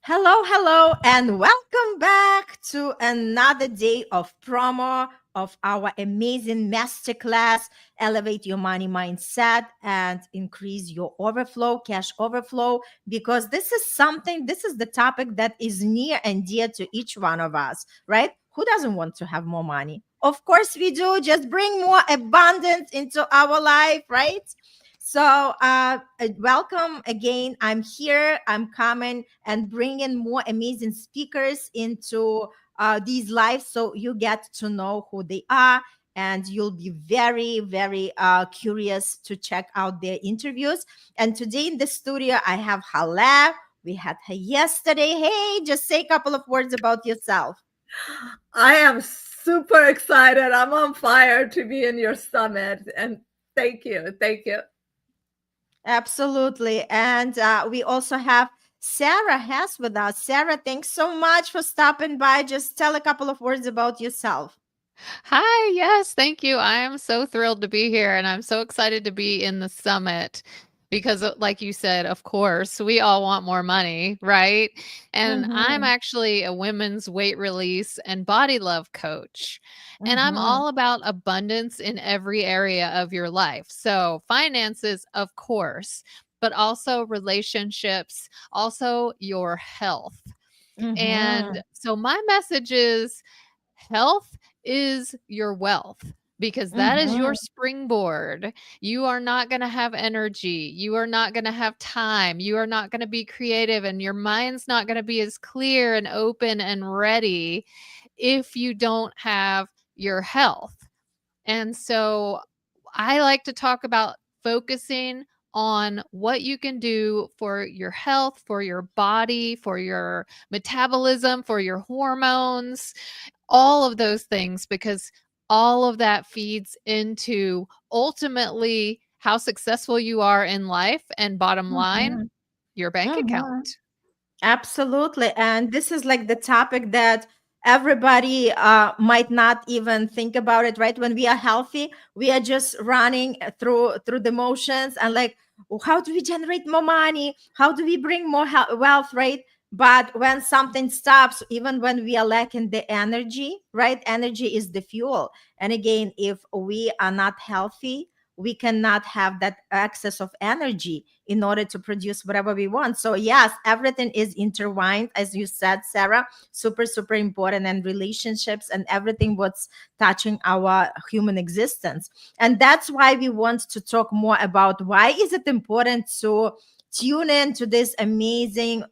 Hello, hello, and welcome back to another day of promo of our amazing masterclass. Elevate your money mindset and increase your overflow, cash overflow, because this is the topic that is near and dear to each one of us, right? Who doesn't want to have more money? Of course, we do. Just bring more abundance into our life, right? Welcome again. I'm here. I'm coming and bringing more amazing speakers into these lives so you get to know who they are and you'll be very, very curious to check out their interviews. And today in the studio, I have Hala. We had her yesterday. Hey, just say a couple of words about yourself. I am super excited. I'm on fire to be in your summit. And thank you. Thank you. Absolutely. And we also have Sarah Hess with us. Sarah, thanks so much for stopping by. Just tell a couple of words about yourself. Hi, yes, thank you. I am so thrilled to be here and I'm so excited to be in the summit because, like you said, of course, we all want more money, right? And I'm Mm-hmm. actually a women's weight release and body love coach. And I'm Mm-hmm. all about abundance in every area of your life. So, finances, of course, but also relationships, also your health. Mm-hmm. And so, my message is health is your wealth because that is your Mm-hmm. springboard. You are not going to have energy. You are not going to have time. You are not going to be creative, and your mind's not going to be as clear and open and ready if you don't have your health. And so I like to talk about focusing on what you can do for your health, for your body, for your metabolism, for your hormones, all of those things, because all of that feeds into ultimately how successful you are in life and bottom line, Mm-hmm. your bank Mm-hmm. account. Absolutely. And this is like the topic that everybody might not even think about it, right? When we are healthy, we are just running through the motions and like, "Oh, how do we generate more money? How do we bring more wealth, right? But when something stops, even when we are lacking the energy, right? Energy is the fuel. And again, if we are not healthy, we cannot have that excess of energy in order to produce whatever we want. So yes, everything is intertwined, as you said, Sarah. Super, super important, and relationships and everything what's touching our human existence. And that's why we want to talk more about why is it important to tune in to this amazing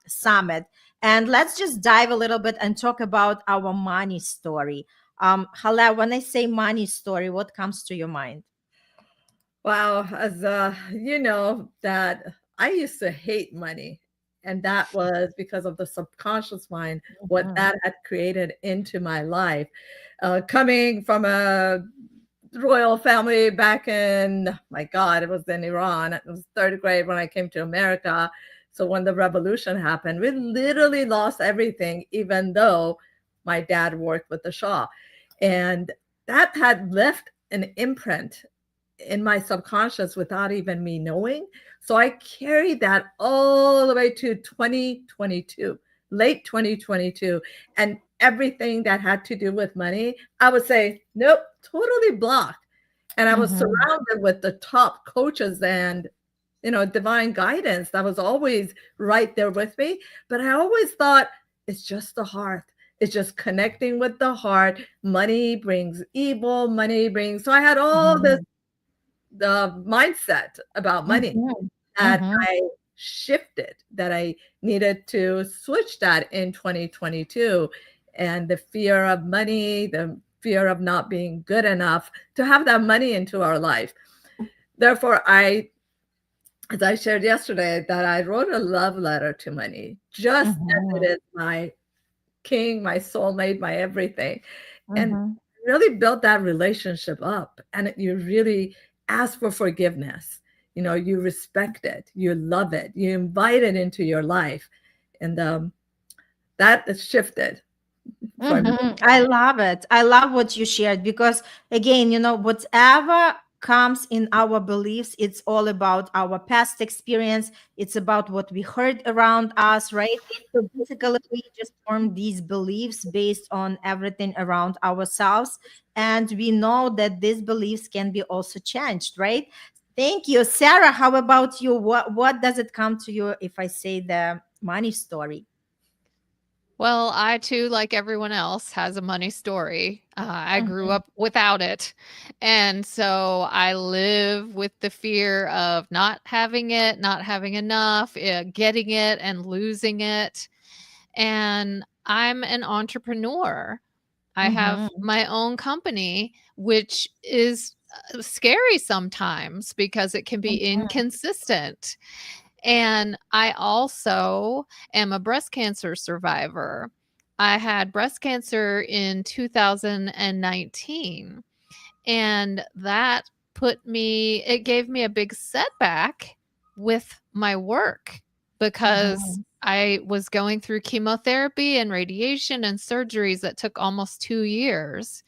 summit. And let's just dive a little bit and talk about our money story. Hala, when I say money story, what comes to your mind? Wow. As you know, that I used to hate money. And that was because of the subconscious mind, what Mhm. that had created into my life. Coming from a royal family back in, my God, it was in Iran. It was third grade when I came to America. So when the revolution happened, we literally lost everything, even though my dad worked with the Shah. And that had left an imprint in my subconscious without even me knowing. So I carried that all the way to 2022, late 2022. And everything that had to do with money, I would say, nope, totally blocked. And I was Mhm. surrounded with the top coaches and divine guidance that was always right there with me. But I always thought it's just the heart. It's just connecting with the heart. Money brings evil, money brings. So I had all this Mhm. the mindset about money Mhm. that Mhm. I shifted, that I needed to switch that in 2022. And the fear of money, the fear of not being good enough to have that money into our life. Therefore, as I shared yesterday, that I wrote a love letter to money, just as it Mhm. is my king, my soulmate, my everything. And Mhm. really built that relationship up. And you really ask for forgiveness. You respect it, you love it, you invite it into your life. And that has shifted for me. Mhm. I love it. I love what you shared because again, whatever comes in our beliefs. It's all about our past experience. It's about what we heard around us, right? So basically, we just form these beliefs based on everything around ourselves. And we know that these beliefs can be also changed, right? Thank you. Sarah, how about you? What does it come to you if I say the money story? Well, I too, like everyone else, has a money story. I grew Mhm, up without it. And so I live with the fear of not having it, not having enough, getting it and losing it. And I'm an entrepreneur. I have mhm, my own company, which is scary sometimes because it can be mhm, inconsistent. And I also am a breast cancer survivor. I had breast cancer in 2019, and that it gave me a big setback with my work because mhm, I was going through chemotherapy and radiation and surgeries that took almost 2 years.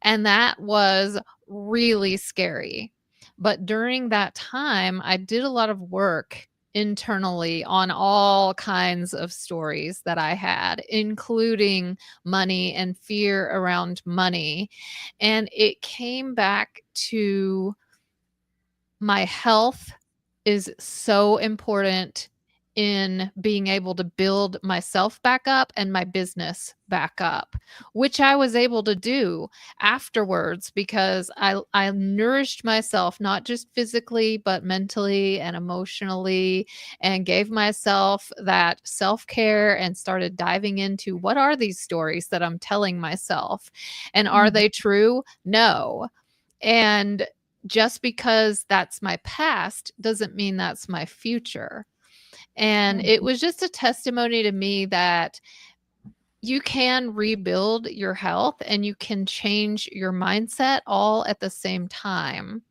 And that was really scary. But during that time, I did a lot of work internally on all kinds of stories that I had, including money and fear around money. And it came back to my health is so important in being able to build myself back up and my business back up, which I was able to do afterwards because I nourished myself not just physically but mentally and emotionally, and gave myself that self-care and started diving into what are these stories that I'm telling myself, and are mhm, they true? No. And just because that's my past doesn't mean that's my future. And it mhm, was just a testimony to me that you can rebuild your health and you can change your mindset all at the same time.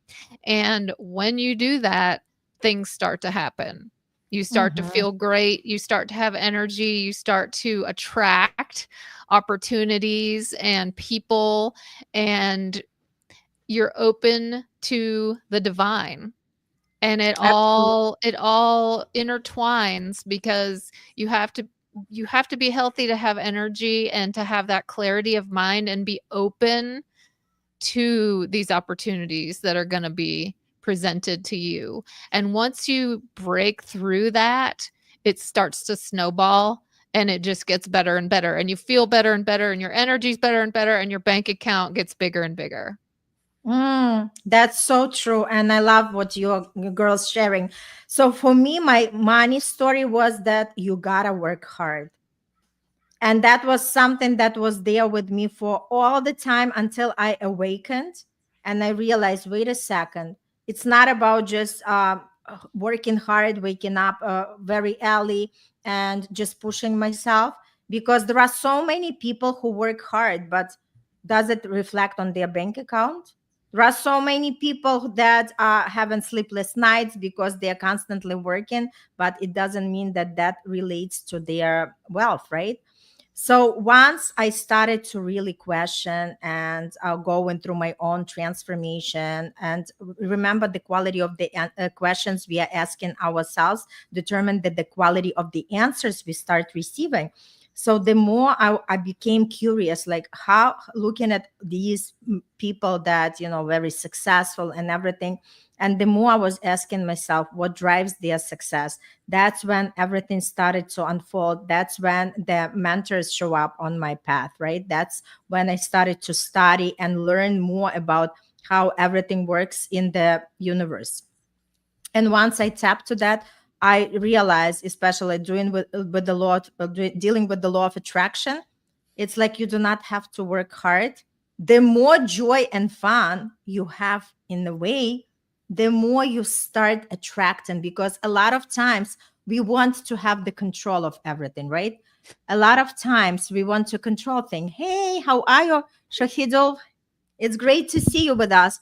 And when you do that, things start to happen. You start to mhm. feel great. You start to have energy. You start to attract opportunities and people, and you're open to the divine, and Absolutely. it all intertwines because you have to be healthy to have energy and to have that clarity of mind and be open to these opportunities that are going to be presented to you. And once you break through that, it starts to snowball, and it just gets better and better, and you feel better and better, and your energy's better and better, and your bank account gets bigger and bigger. That's so true. And I love what you girls sharing. So for me, my money story was that you gotta work hard. And that was something that was there with me for all the time until I awakened and I realized, wait a second, it's not about just working hard, waking up very early and just pushing myself, because there are so many people who work hard, but does it reflect on their bank account? There are so many people that having sleepless nights because they're constantly working, but it doesn't mean that that relates to their wealth, right? So once I started to really question and going through my own transformation and remember the quality of the questions we are asking ourselves determine that the quality of the answers we start receiving. So the more I became curious, like how looking at these people that, very successful and everything. And the more I was asking myself what drives their success, that's when everything started to unfold. That's when the mentors show up on my path, right? That's when I started to study and learn more about how everything works in the universe. And once I tapped to that, I realized, especially doing with the law, dealing with the law of attraction, it's like you do not have to work hard. The more joy and fun you have in the way, the more you start attracting. Because a lot of times we want to have the control of everything, right? A lot of times we want to control things. Hey, how are you, Shahidul? It's great to see you with us.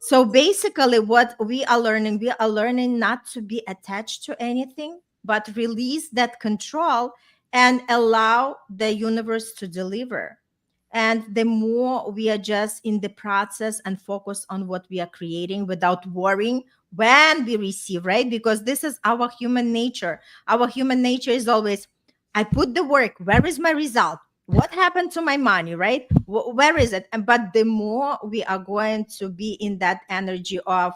So basically, what we are learning not to be attached to anything, but release that control and allow the universe to deliver. And the more we are just in the process and focus on what we are creating without worrying when we receive, right? Because this is our human nature. Our human nature is always, I put the work, where is my result? What happened to my money, right? Where is it? But the more we are going to be in that energy of,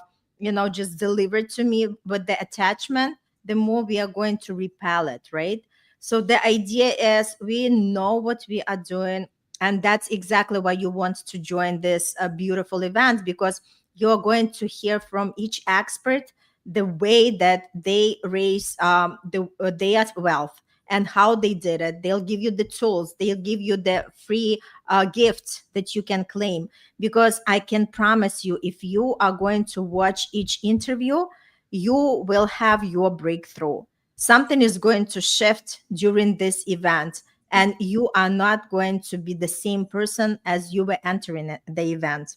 just deliver to me with the attachment, the more we are going to repel it, right? So the idea is we know what we are doing, and that's exactly why you want to join this beautiful event, because you're going to hear from each expert the way that they raise their wealth and how they did it. They'll give you the tools, they'll give you the free gifts that you can claim. Because I can promise you, if you are going to watch each interview, you will have your breakthrough. Something is going to shift during this event, and you are not going to be the same person as you were entering the event.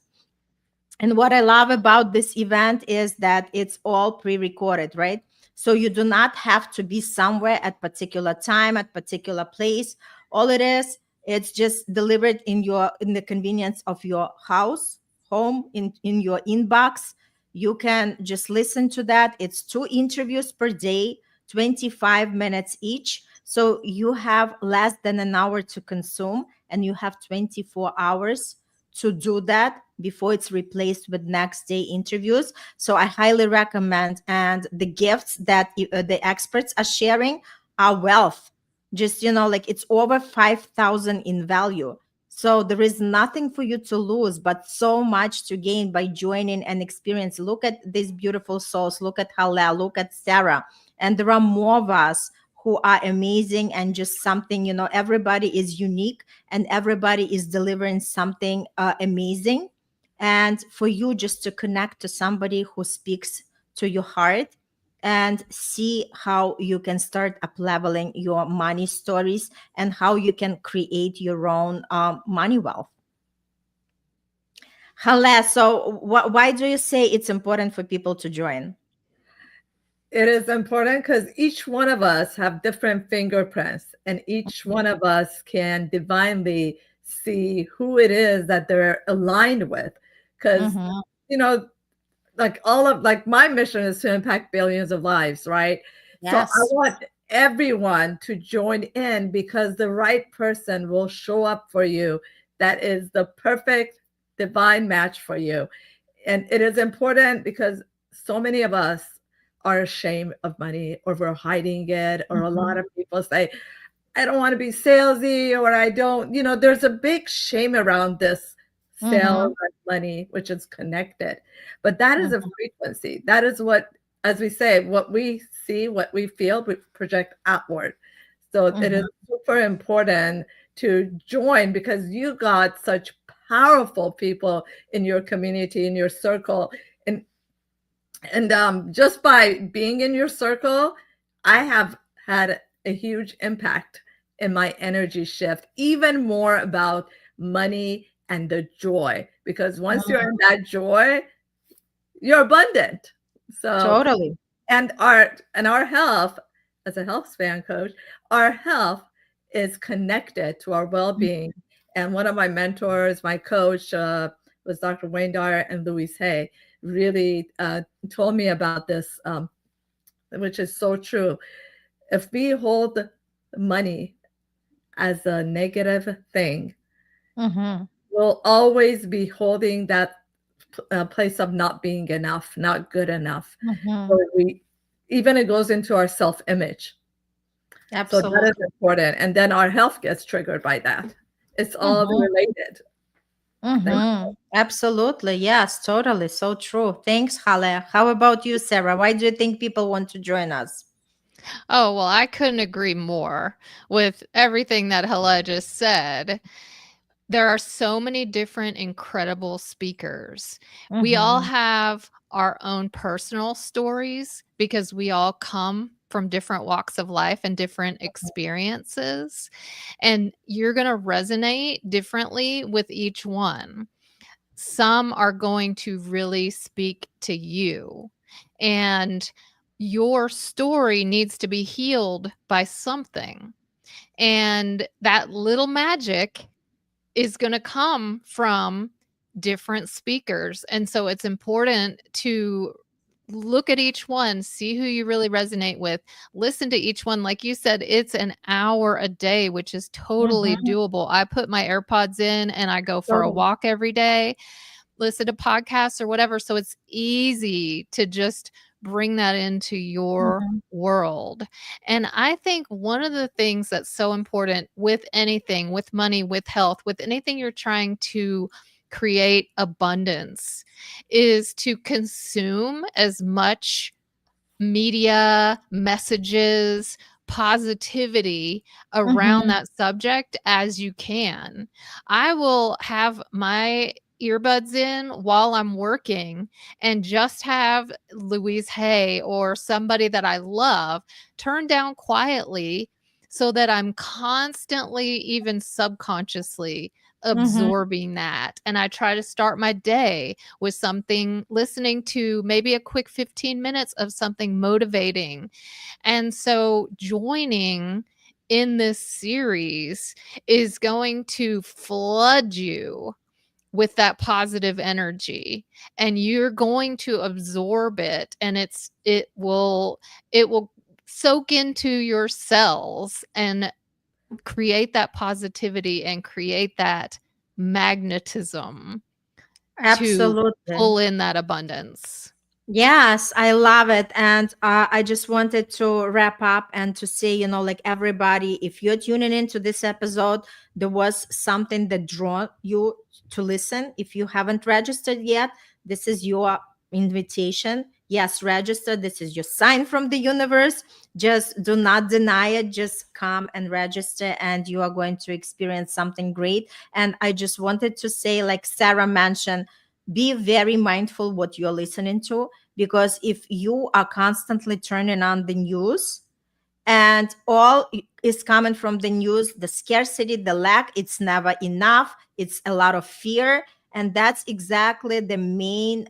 And what I love about this event is that it's all pre-recorded, right? So you do not have to be somewhere at particular time, at particular place. All it is, it's just delivered in the convenience of your house, home, in your inbox. You can just listen to that. It's 2 interviews per day, 25 minutes each. So you have less than an hour to consume, and you have 24 hours to do that before it's replaced with next day interviews. So I highly recommend. And the gifts that the experts are sharing are wealth. Just, like it's over 5,000 in value. So there is nothing for you to lose, but so much to gain by joining and experience. Look at these beautiful souls. Look at Halal. Look at Sarah. And there are more of us who are amazing, and just something, everybody is unique, and everybody is delivering something amazing. And for you just to connect to somebody who speaks to your heart, and see how you can start up leveling your money stories, and how you can create your own money wealth. Hala, so why do you say it's important for people to join? It is important because each one of us have different fingerprints, and each one of us can divinely see who it is that they're aligned with. Because, Mm-hmm. you know, like my mission is to impact billions of lives, right? So I Yes. want everyone to join in, because the right person will show up for you that is the perfect divine match for you. And it is important because so many of us are ashamed of money, or we're hiding it, or a lot Mm-hmm. of people say, I don't want to be salesy, or I don't, there's a big shame around this Mm-hmm. sales and money, which is connected. But that is a Mm-hmm. frequency. That is what, as we say, what we see, what we feel, we project outward. So it is Mm-hmm. super important to join, because you got such powerful people in your community, in your circle. And just by being in your circle, I have had a huge impact in my energy shift, even more about money and the joy, because once you're in that joy, you're abundant. So, Totally. and our health, as a health span coach, our health is connected to our well-being. And one of my mentors, my coach, was Dr. Wayne Dyer and Louise Hay, really told me about this, which is so true. If we hold money as a negative thing, Mm-hmm. we'll always be holding that place of not being enough, not good enough. Mm-hmm. So even it goes into our self-image. So that is Absolutely. important. And then our health gets triggered by that. It's all Mm-hmm. related. Thank Mm-hmm. Absolutely. Yes, totally. So true. Thanks, Hale. How about you, Sarah? Why do you think people want to join us? Oh, well, I couldn't agree more with everything that Hala just said. There are so many different incredible speakers. We all Mm-hmm. have our own personal stories because we all come from different walks of life and different experiences. And you're going to resonate differently with each one. Some are going to really speak to you. And your story needs to be healed by something. And that little magic is going to come from different speakers. And so it's important to look at each one, see who you really resonate with, listen to each one. Like you said, it's an hour a day, which is totally Mm-hmm. doable. I put my AirPods in and I go for a Totally. walk every day, listen to podcasts or whatever. So it's easy to just bring that into your Mm-hmm. world. And I think one of the things that's so important with anything, with money, with health, with anything you're trying to create abundance, is to consume as much media, messages, positivity around Mm-hmm. that subject as you can. I will have my earbuds in while I'm working and just have Louise Hay or somebody that I love turn down quietly so that I'm constantly, even subconsciously, Mm-hmm. absorbing that. And I try to start my day with something, listening to maybe a quick 15 minutes of something motivating. And so joining in this series is going to flood you with that positive energy, and you're going to absorb it, and it will soak into your cells and create that positivity and create that magnetism to Absolutely. pull in that abundance. Yes, I love it. And I just wanted to wrap up and to say, like everybody, if you're tuning into this episode, there was something that drew you to listen. If you haven't registered yet, this is your invitation. Yes, register. This is your sign from the universe. Just do not deny it. Just come and register, and you are going to experience something great. And I just wanted to say, like Sarah mentioned, be very mindful what you're listening to, because if you are constantly turning on the news and all is coming from the news, the scarcity, the lack, it's never enough, it's a lot of fear, and that's exactly the main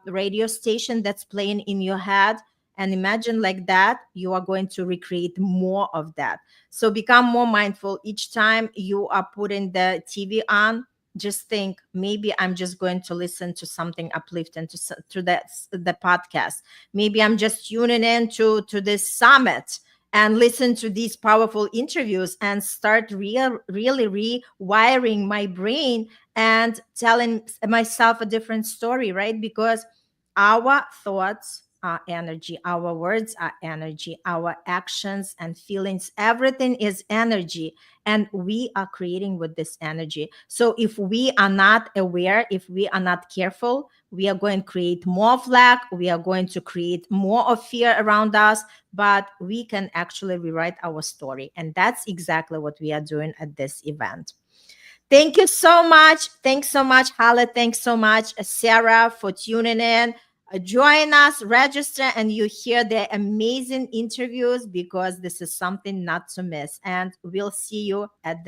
radio station that's playing in your head. And imagine like that, you are going to recreate more of that. So become more mindful each time you are putting the TV on. Just think, maybe I'm just going to listen to something uplifting, to the podcast. Maybe I'm just tuning in to this summit and listen to these powerful interviews and start really rewiring my brain and telling myself a different story, right? Because our thoughts are energy, our words are energy, our actions and feelings, everything is energy, and we are creating with this energy. So if we are not aware, if we are not careful, we are going to create more of lack, we are going to create more of fear around us. But we can actually rewrite our story, and that's exactly what we are doing at this event. Thank you so much. Thanks so much, Hala. Thanks so much, Sarah, for tuning in. Join us, register, and you hear the amazing interviews, because this is something not to miss. And we'll see you at the